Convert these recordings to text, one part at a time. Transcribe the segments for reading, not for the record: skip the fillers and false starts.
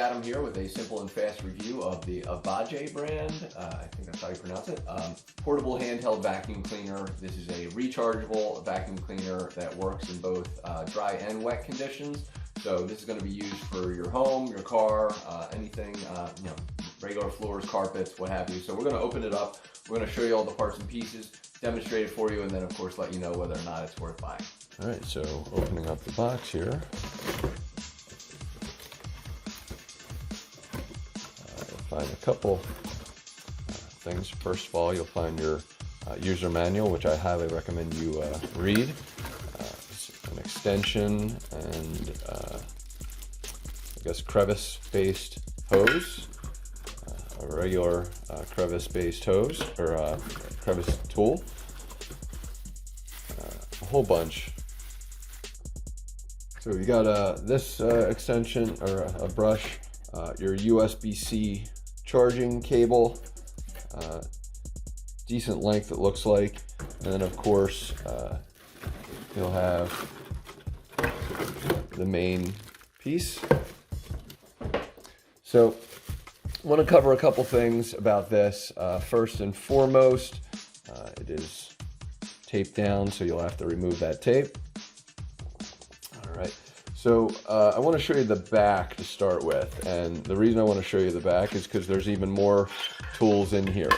Adam here with a simple and fast review of the Avaje brand, I think that's how you pronounce it, portable handheld vacuum cleaner. This is a rechargeable vacuum cleaner that works in both dry and wet conditions. So this is going to be used for your home, your car, anything, you know, regular floors, carpets, what have you. So we're going to open it up. We're going to show you all the parts and pieces, demonstrate it for you, and then of course let you know whether or not it's worth buying. All right, so opening up the box here. You'll find a couple things. First of all, you'll find your user manual, which I highly recommend you read. An extension and I guess crevice-based hose, a regular crevice-based hose or crevice tool, a whole bunch. So you got this extension or a brush, your USB-C charging cable, decent length it looks like, and then of course you'll have the main piece. So I want to cover a couple things about this. First and foremost, it is taped down, so you'll have to remove that tape. All right, so I want to show you the back to start with, and the reason I want to show you the back is because there's even more tools in here.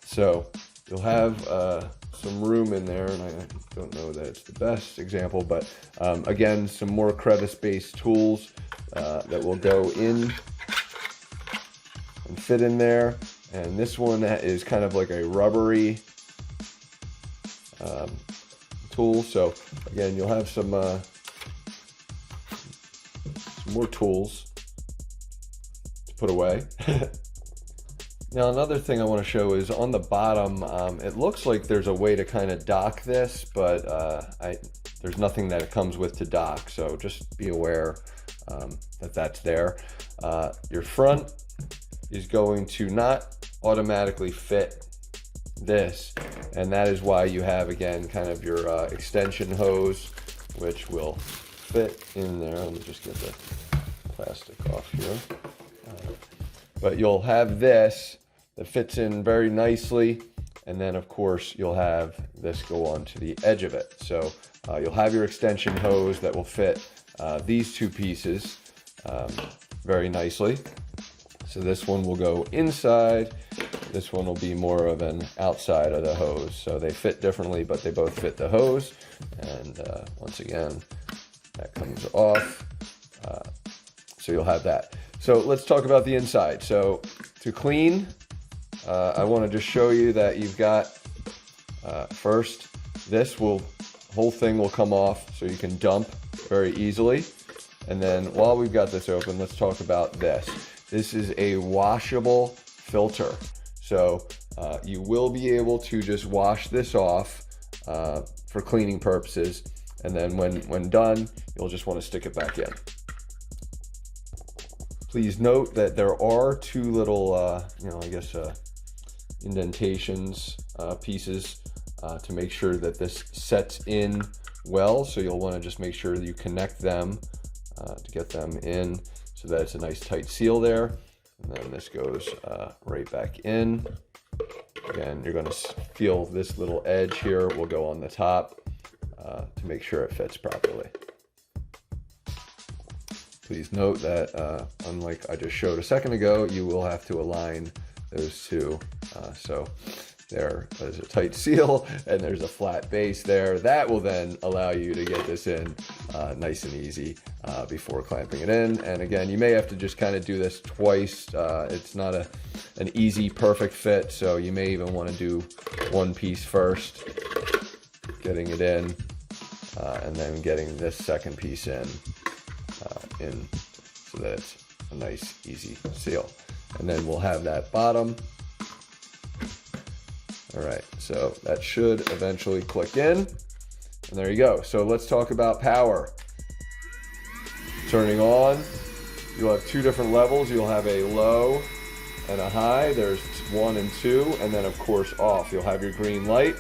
So you'll have some room in there, and I don't know that it's the best example, but again, some more crevice-based tools that will go in and fit in there. And this one is kind of like a rubbery tool. So again, you'll have some more tools to put away. Now another thing I want to show is on the bottom, it looks like there's a way to kind of dock this, but there's nothing that it comes with to dock, so just be aware that that's there. Your front is going to not automatically fit this, and that is why you have, again, kind of your extension hose, which will fit in there. Let me just get the plastic off here. But you'll have this that fits in very nicely, and then of course you'll have this go on to the edge of it. So you'll have your extension hose that will fit these two pieces very nicely. So this one will go inside, this one will be more of an outside of the hose. So they fit differently, but they both fit the hose. And once again, that comes off. So you'll have that. So let's talk about the inside. So to clean, I want to just show you that you've got first, this whole thing will come off, so you can dump very easily. And then while we've got this open, let's talk about this. This is a washable filter. So you will be able to just wash this off for cleaning purposes. And then when done, you'll just want to stick it back in. Please note that there are two little, you know, I guess indentations pieces to make sure that this sets in well. So you'll want to just make sure that you connect them to get them in so that it's a nice tight seal there. And then this goes right back in. Again, you're going to feel this little edge here will go on the top to make sure it fits properly. Please note that unlike I just showed a second ago, you will have to align those two. So there's a tight seal and there's a flat base there. That will then allow you to get this in nice and easy before clamping it in. And again, you may have to just kind of do this twice. It's not an easy, perfect fit, so you may even want to do one piece first, getting it in, and then getting this second piece in so that it's a nice, easy seal. And then we'll have that bottom. All right, so that should eventually click in. And there you go. So let's talk about power. Turning on, you'll have two different levels. You'll have a low and a high. There's 1 and 2, and then of course off. You'll have your green light.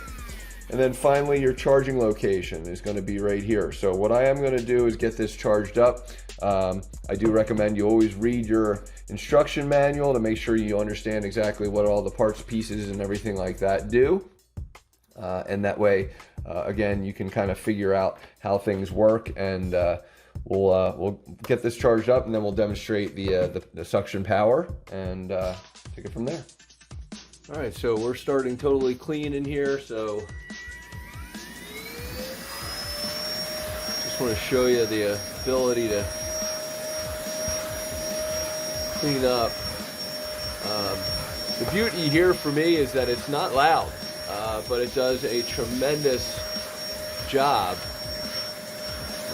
And then finally, your charging location is going to be right here. So what I am going to do is get this charged up. I do recommend you always read your instruction manual to make sure you understand exactly what all the parts, pieces, and everything like that do. And that way, again, you can kind of figure out how things work, and we'll get this charged up, and then we'll demonstrate the suction power and take it from there. All right, so we're starting totally clean in here, so just want to show you the ability to clean up. The beauty here for me is that it's not loud, but it does a tremendous job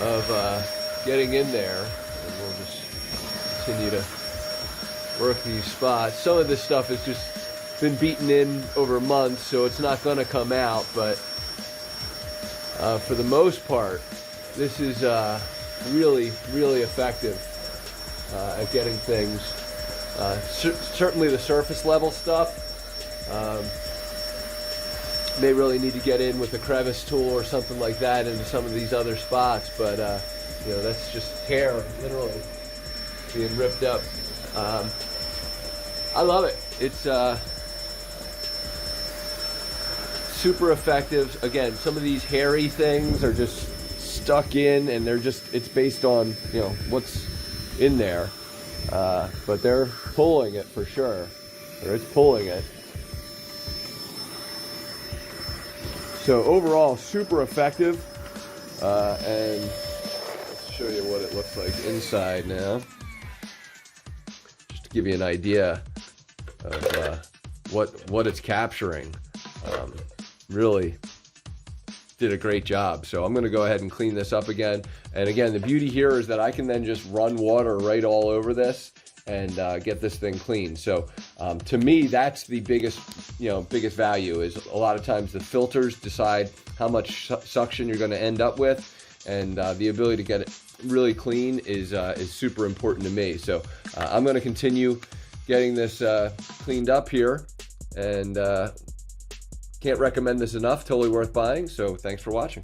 of getting in there. And we'll just continue to work these spots. Some of this stuff has just been beaten in over months, so it's not going to come out, but for the most part, this is really, really effective at getting things. Certainly the surface level stuff may really need to get in with a crevice tool or something like that into some of these other spots, but you know, that's just hair literally being ripped up. I love it. It's super effective. Again, some of these hairy things are just stuck in, and they're just, it's based on, you know, what's in there, but they're pulling it for sure, or it's pulling it. So overall, super effective, and let's show you what it looks like inside now, just to give you an idea of what it's capturing. Really did a great job. So I'm going to go ahead and clean this up again. And again, the beauty here is that I can then just run water right all over this and get this thing clean. So to me, that's the biggest value. Is a lot of times the filters decide how much suction you're going to end up with, and the ability to get it really clean is super important to me. So I'm going to continue getting this cleaned up here, and can't recommend this enough. Totally worth buying. So thanks for watching.